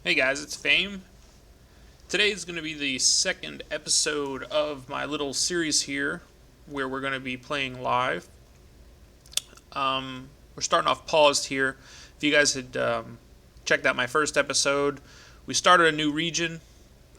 Hey guys, it's Fame. Today is going to be the second episode of my little series here where we're going to be playing live. We're starting off paused here. If you guys had checked out my first episode, we started a new region,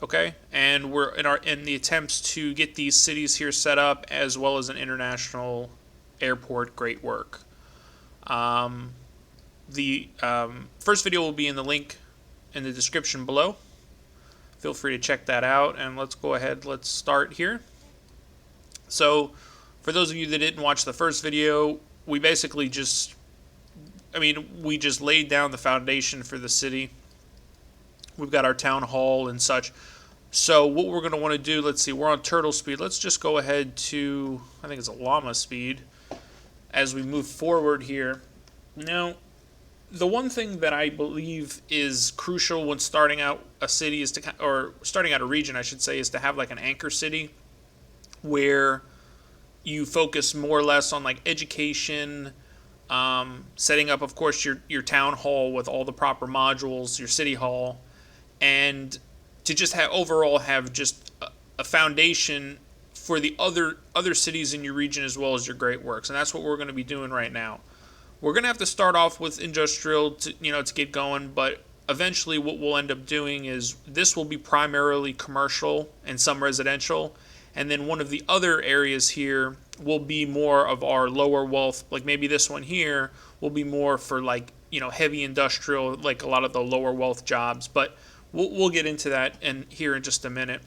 okay? And we're in the attempts to get these cities here set up as well as an international airport. Great work. The first video will be in the link in the description below. Feel free to check that out, and let's go ahead. Let's start here. So, for those of you that didn't watch the first video, we basically we just laid down the foundation for the city. We've got our town hall and such. So, what we're going to want to do, let's see, we're on turtle speed. Let's just go ahead to, I think it's a llama speed as we move forward here. Now, the one thing that I believe is crucial when starting out a city is to, or starting out a region, I should say, is to have like an anchor city where you focus more or less on like education, setting up, of course, your town hall with all the proper modules, your city hall, and to just have overall have just a foundation for the other cities in your region as well as your great works, and that's what we're going to be doing right now. We're going to have to start off with industrial to get going, but eventually what we'll end up doing is this will be primarily commercial and some residential, and then one of the other areas here will be more of our lower wealth, like maybe this one here will be more for like heavy industrial, like a lot of the lower wealth jobs, but we'll get into that here in just a minute.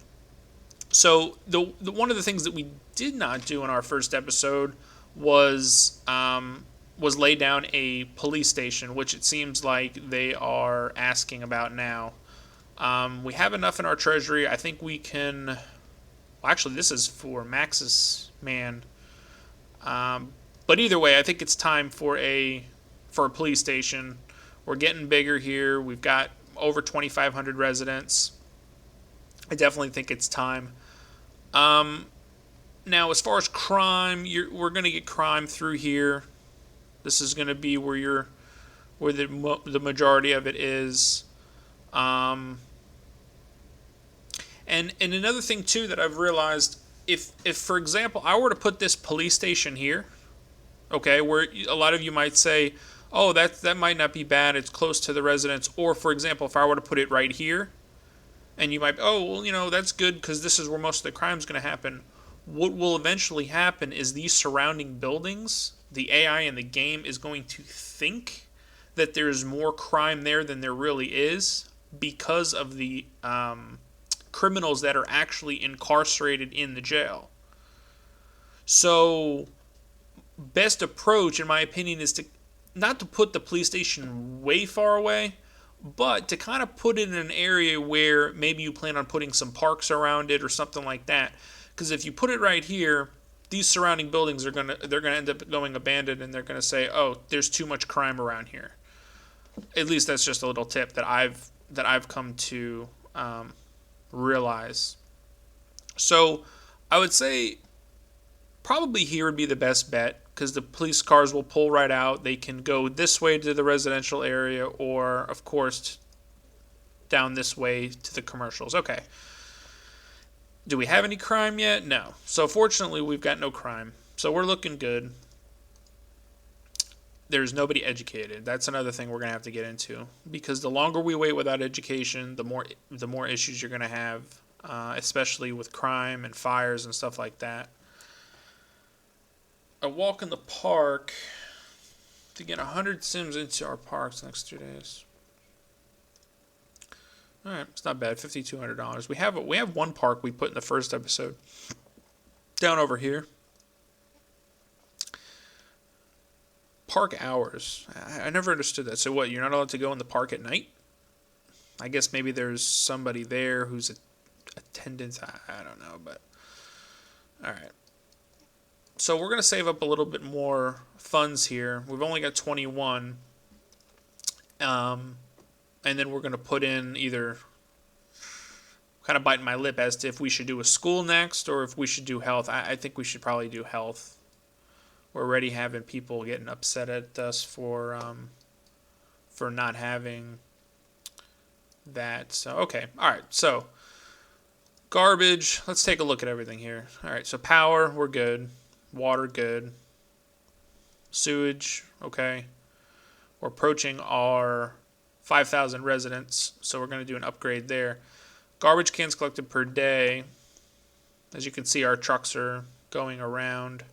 So the one of the things that we did not do in our first episode was lay down a police station, which it seems like they are asking about now. We have enough in our treasury. I think we can. Well, actually, this is for Max's man. But either way, I think it's time for a police station. We're getting bigger here. We've got over 2,500 residents. I definitely think it's time. Now, as far as crime, we're going to get crime through here. This is going to be where the majority of it is. And another thing too that I've realized, if for example I were to put this police station here, okay, where a lot of you might say, oh, that might not be bad, it's close to the residents, or for example if I were to put it right here, and you might, oh well, that's good because this is where most of the crime's going to happen. What will eventually happen is these surrounding buildings, the AI in the game is going to think that there's more crime there than there really is because of the criminals that are actually incarcerated in the jail. So, best approach, in my opinion, is to not to put the police station way far away, but to kind of put it in an area where maybe you plan on putting some parks around it or something like that. Because if you put it right here, these surrounding buildings they're gonna end up going abandoned, and they're gonna say, oh, there's too much crime around here. At least that's just a little tip that I've come to realize. So I would say probably here would be the best bet because the police cars will pull right out. They can go this way to the residential area, or of course down this way to the commercials. Okay. Do we have any crime yet? No. So fortunately, we've got no crime. So we're looking good. There's nobody educated. That's another thing we're gonna have to get into because the longer we wait without education, the more issues you're gonna have, especially with crime and fires and stuff like that. A walk in the park to get 100 Sims into our parks next 2 days. All right, it's not bad. $5,200. We have one park we put in the first episode down over here. Park hours. I never understood that. So what? You're not allowed to go in the park at night? I guess maybe there's somebody there who's attendance. I don't know, but all right. So we're gonna save up a little bit more funds here. We've only got 21. And then we're going to put in either kind of biting my lip as to if we should do a school next or if we should do health. I think we should probably do health. We're already having people getting upset at us for not having that. So, okay. All right. So, garbage. Let's take a look at everything here. All right. So, power, we're good. Water, good. Sewage, okay. We're approaching our 5,000 residents, so we're going to do an upgrade there. Garbage cans collected per day. As you can see, our trucks are going around.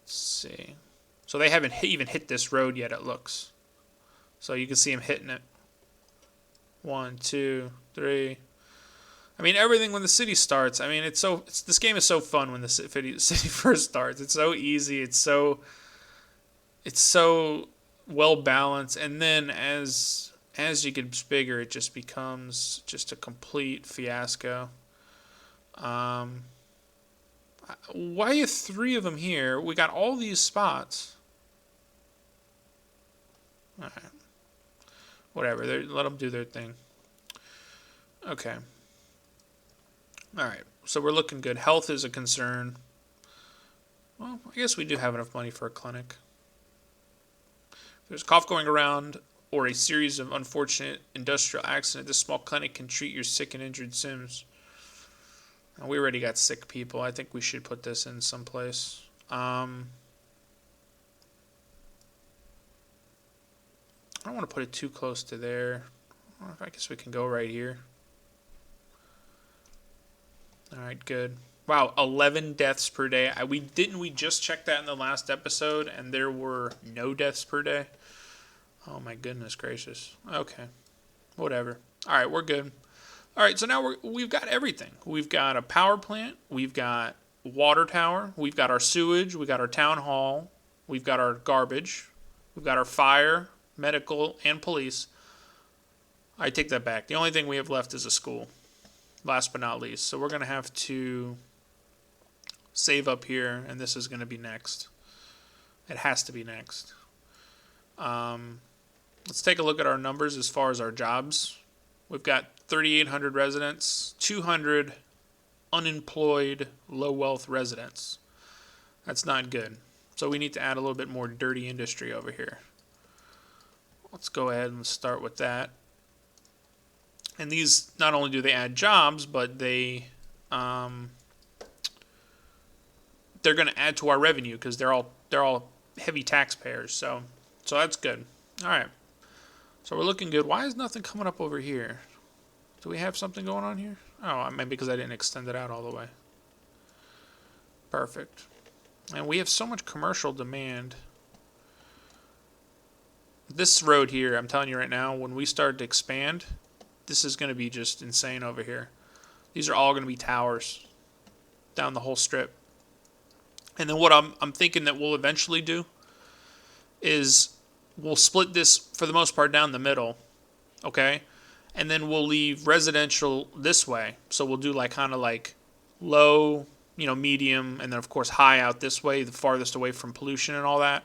Let's see. So they haven't even hit this road yet, it looks. So you can see them hitting it. 1, 2, 3. I mean, everything when the city starts. I mean, this game is so fun when the city first starts. It's so easy. It's so well balanced, and then as you get bigger, it just becomes just a complete fiasco. Why are 3 of them here? We got all these spots. All right. Whatever. Let them do their thing. Okay. All right. So we're looking good. Health is a concern. Well, I guess we do have enough money for a clinic. If there's cough going around or a series of unfortunate industrial accidents, this small clinic can treat your sick and injured Sims. Now, we already got sick people. I think we should put this in someplace. I don't want to put it too close to there. I guess we can go right here. All right, good. Wow, 11 deaths per day. We just check that in the last episode, and there were no deaths per day. Oh my goodness gracious. Okay, whatever. All right, we're good. All right, so now we've got everything. We've got a power plant. We've got water tower. We've got our sewage. We've got our town hall. We've got our garbage. We've got our fire, medical, and police. I take that back. The only thing we have left is a school. Last but not least. So we're going to have to save up here, and this is going to be next. It has to be next. Let's take a look at our numbers as far as our jobs. We've got 3,800 residents, 200 unemployed, low-wealth residents. That's not good. So we need to add a little bit more dirty industry over here. Let's go ahead and start with that. And these, not only do they add jobs, but they're going to add to our revenue because they're all heavy taxpayers. So that's good. All right. So we're looking good. Why is nothing coming up over here? Do we have something going on here? Oh, maybe because I didn't extend it out all the way. Perfect. And we have so much commercial demand. This road here, I'm telling you right now, when we start to expand, this is going to be just insane over here. These are all going to be towers down the whole strip. And then what I'm thinking that we'll eventually do is we'll split this, for the most part, down the middle, okay? And then we'll leave residential this way. So we'll do like kind of like low, medium, and then, of course, high out this way, the farthest away from pollution and all that.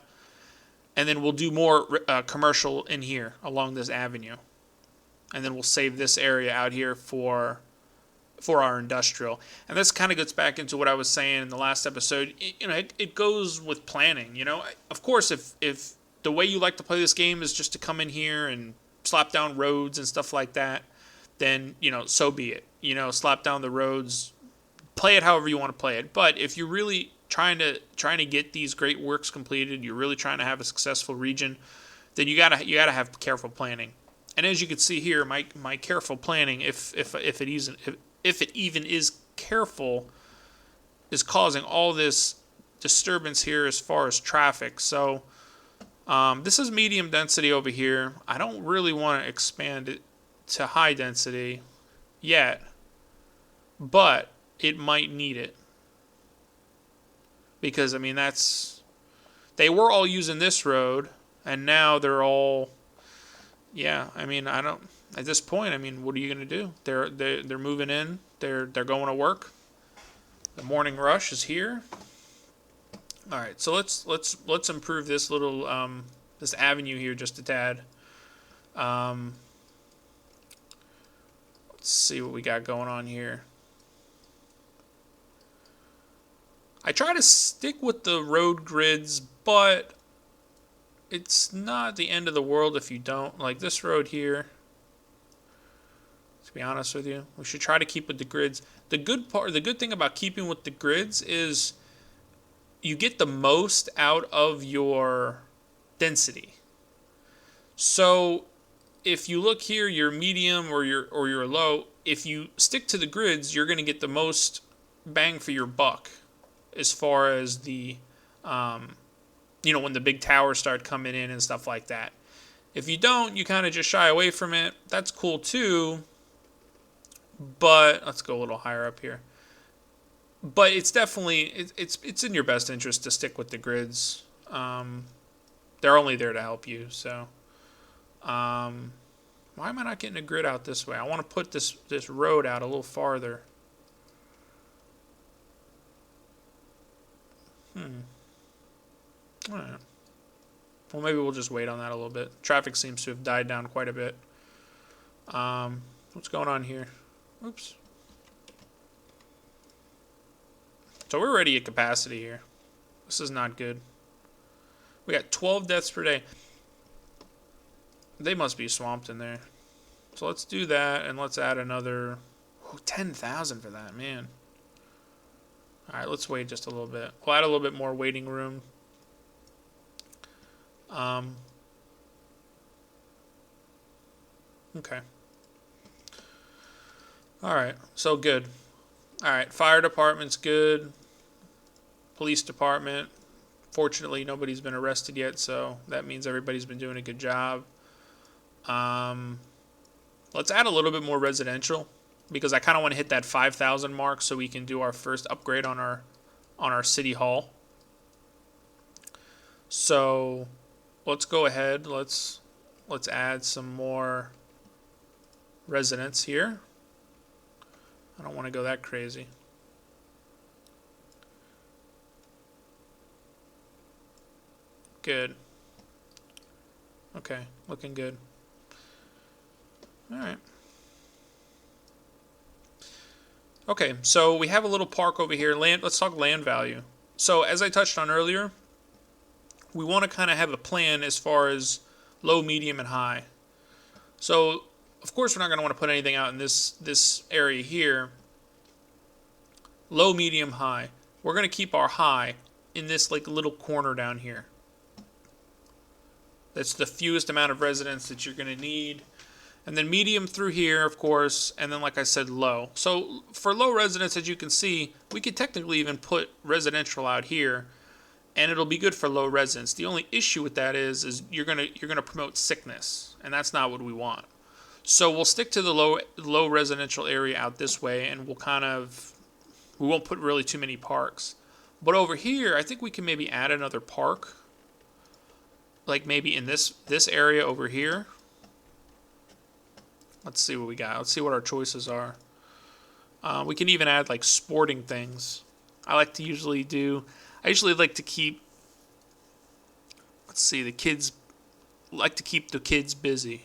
And then we'll do more commercial in here along this avenue. And then we'll save this area out here for our industrial. And this kind of gets back into what I was saying in the last episode. It goes with planning. Of course, if the way you like to play this game is just to come in here and slap down roads and stuff like that, then so be it. Slap down the roads, play it however you want to play it. But if you're really trying to get these great works completed, you're really trying to have a successful region, then you gotta have careful planning. And as you can see here, my careful planning, if it even is careful, is causing all this disturbance here as far as traffic. So this is medium density over here. I don't really want to expand it to high density yet, but it might need it. Because, they were all using this road, and now they're all, at this point, what are you going to do? They're moving in, they're going to work. The morning rush is here. All right, so let's improve this little, this avenue here just a tad. Let's see what we got going on here. I try to stick with the road grids, but it's not the end of the world if you don't. Like this road here, To be honest with you, we should try to keep with the grids. The good thing about keeping with the grids is you get the most out of your density. So if you look here, your medium or your low, if you stick to the grids, you're going to get the most bang for your buck as far as the when the big towers start coming in and stuff like that. If you don't, you kind of just shy away from it. That's cool too. But let's go a little higher up here. But it's definitely it's in your best interest to stick with the grids. They're only there to help you. So, why am I not getting a grid out this way? I want to put this road out a little farther. All right. Well, maybe we'll just wait on that a little bit. Traffic seems to have died down quite a bit. What's going on here? Oops. So we're already at capacity here. This is not good. We got 12 deaths per day. They must be swamped in there. So let's do that, and let's add another 10,000 for that, man. All right, let's wait just a little bit. We'll add a little bit more waiting room. Okay. All right, so good. All right, fire department's good. Police department. Fortunately, nobody's been arrested yet, so that means everybody's been doing a good job. Let's add a little bit more residential because I kind of want to hit that 5,000 mark so we can do our first upgrade on our city hall. So let's go ahead. Let's add some more residents here. I don't want to go that crazy. Good. Okay, looking good. All right. Okay, so we have a little park over here. Land. Let's talk land value. So as I touched on earlier, we want to kind of have a plan as far as low, medium, and high. So of course we're not going to want to put anything out in this area here. Low, medium, high. We're going to keep our high in this like little corner down here. That's the fewest amount of residents that you're going to need. And then medium through here, of course, and then like I said, low. So for low residents, as you can see, we could technically even put residential out here, and it'll be good for low residents. The only issue with that is you're gonna promote sickness, and that's not what we want. So we'll stick to the low residential area out this way, and we won't put really too many parks. But over here, I think we can maybe add another park, like maybe in this area over here. Let's see what we got. Let's see what our choices are. We can even add like sporting things. I usually like to keep, let's see, to keep the kids busy.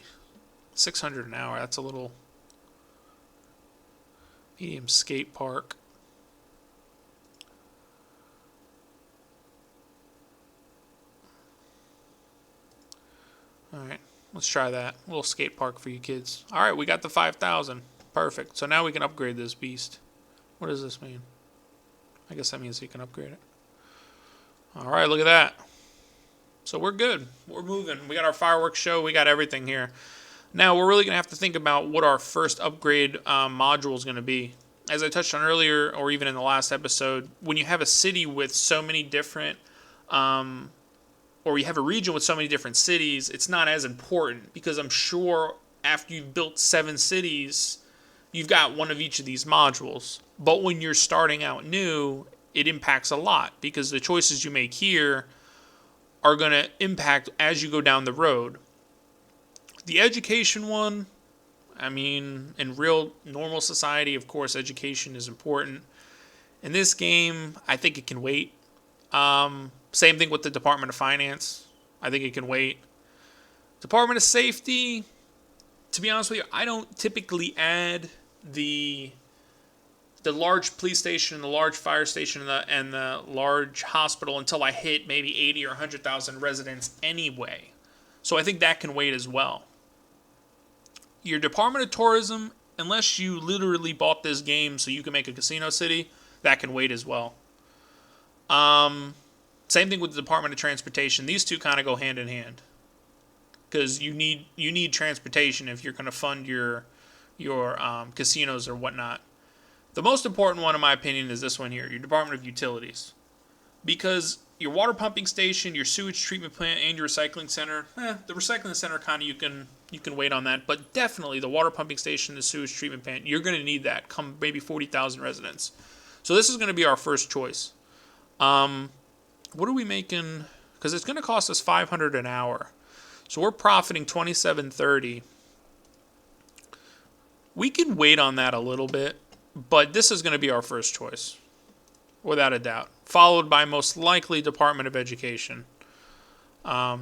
600 an hour, that's a little. Medium skate park. All right. Let's try that. A little skate park for you kids. All right, we got the 5,000. Perfect. So now we can upgrade this beast. What does this mean? I guess that means you can upgrade it. All right, look at that. So we're good. We're moving. We got our fireworks show. We got everything here. Now we're really going to have to think about what our first upgrade module is going to be. As I touched on earlier, or even in the last episode, when you have a city with so many different or you have a region with so many different cities, it's not as important because I'm sure after you've built 7 cities, you've got one of each of these modules. But when you're starting out new, it impacts a lot because the choices you make here are going to impact as you go down the road. The education one, I mean, in real normal society, of course, education is important. In this game, I think it can wait. Same thing with the Department of Finance. I think it can wait. Department of Safety, to be honest with you, I don't typically add the large police station, the large fire station, and the large hospital until I hit maybe 80 or 100,000 residents anyway. So I think that can wait as well. Your Department of Tourism unless you literally bought this game so you can make a casino city, that can wait as well. Same thing with the Department of Transportation. These two kind of go hand in hand because you need transportation if you're going to fund your casinos or whatnot. The most important one, in my opinion, is this one here, your Department of Utilities, because your water pumping station, your sewage treatment plant, and your recycling center. The recycling center kind of you can wait on that, but definitely the water pumping station, the sewage treatment plant, you're going to need that. Come maybe 40,000 residents. So this is going to be our first choice. What are we making? Because it's going to cost us $500 an hour, so we're profiting $27.30. We can wait on that a little bit, but this is going to be our first choice, without a doubt, followed by most likely Department of Education. So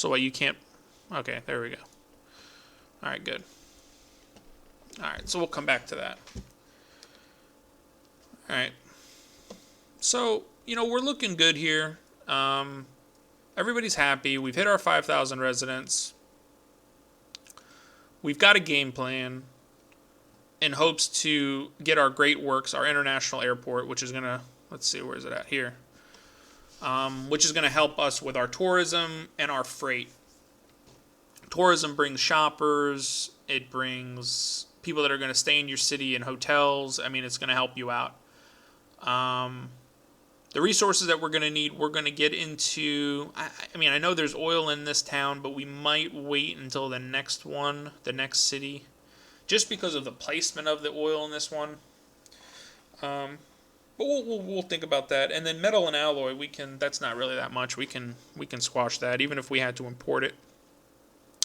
what, you can't... Okay, there we go. All right, good. All right, so we'll come back to that. All right. So, we're looking good here. Everybody's happy. We've hit our 5,000 residents. We've got a game plan in hopes to get our Great Works, our international airport, which is going to, let's see, where is it at? Here. Which is going to help us with our tourism and our freight. Tourism brings shoppers. It brings people that are going to stay in your city in hotels. I mean, it's going to help you out. The resources that we're going to need, we're going to get into... I know there's oil in this town, but we might wait until the next one, the next city, just because of the placement of the oil in this one. But we'll think about that. And then metal and alloy, that's not really that much. We can squash that, even if we had to import it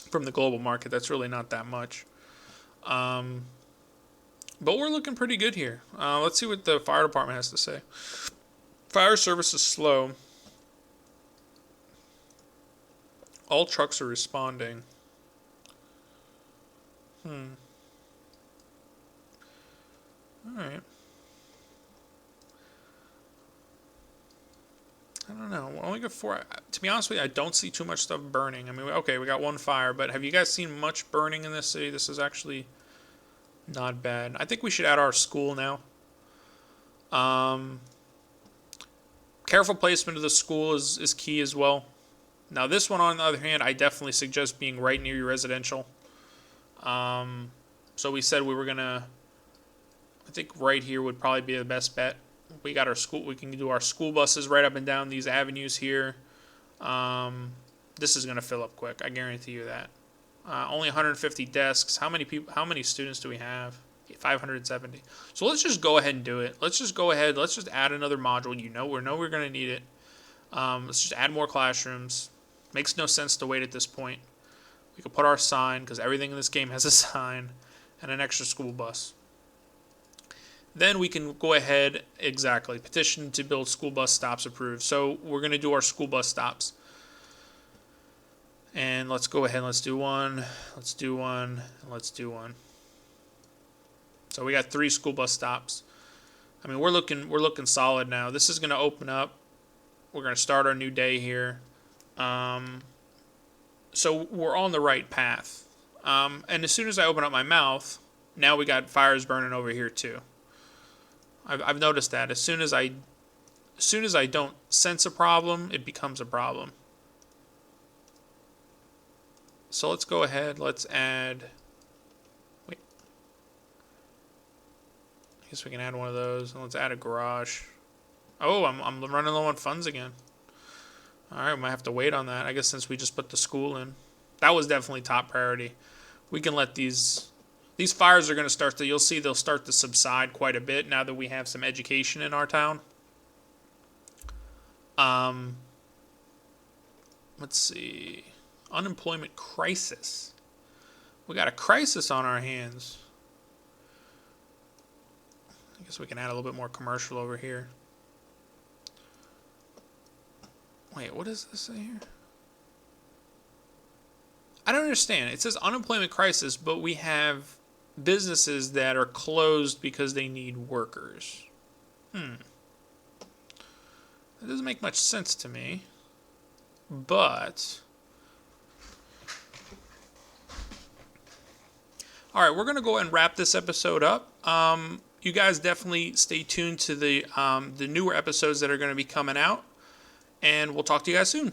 from the global market. That's really not that much. But we're looking pretty good here. Let's see what the fire department has to say. Fire service is slow. All trucks are responding. Alright. I don't know. We only got 4. To be honest with you, I don't see too much stuff burning. Okay, we got one fire, but have you guys seen much burning in this city? This is actually not bad. I think we should add our school now. Careful placement of the school is key as well. Now, this one, on the other hand, I definitely suggest being right near your residential. So we said we were going to... I think right here would probably be the best bet. We got our school. We can do our school buses right up and down these avenues here. This is going to fill up quick. I guarantee you that. Only 150 desks. How many students do we have? 570. So let's just go ahead and do it. Let's just go ahead. Let's just add another module. We know we're going to need it. Let's just add more classrooms. Makes no sense to wait at this point. We could put our sign, because everything in this game has a sign, and an extra school bus. Then we can go ahead, exactly, petition to build school bus stops approved. So we're going to do our school bus stops. And let's go ahead and let's do one. Let's do one. And let's do one. So we got 3 school bus stops. We're looking solid now. This is going to open up. We're going to start our new day here. So we're on the right path. And as soon as I open up my mouth, now we got fires burning over here too. I've noticed that as soon as I don't sense a problem, it becomes a problem. So let's go ahead. Let's add. Wait. I guess we can add one of those. And let's add a garage. Oh, I'm running low on funds again. All right, we might have to wait on that. I guess since we just put the school in, that was definitely top priority. We can let these fires are going to start to. You'll see they'll start to subside quite a bit now that we have some education in our town. Let's see. Unemployment crisis. We got a crisis on our hands. I guess we can add a little bit more commercial over here. Wait, what does this say here? I don't understand. It says unemployment crisis, but we have businesses that are closed because they need workers. That doesn't make much sense to me. But All right, we're going to go ahead and wrap this episode up. You guys definitely stay tuned to the newer episodes that are going to be coming out, and we'll talk to you guys soon.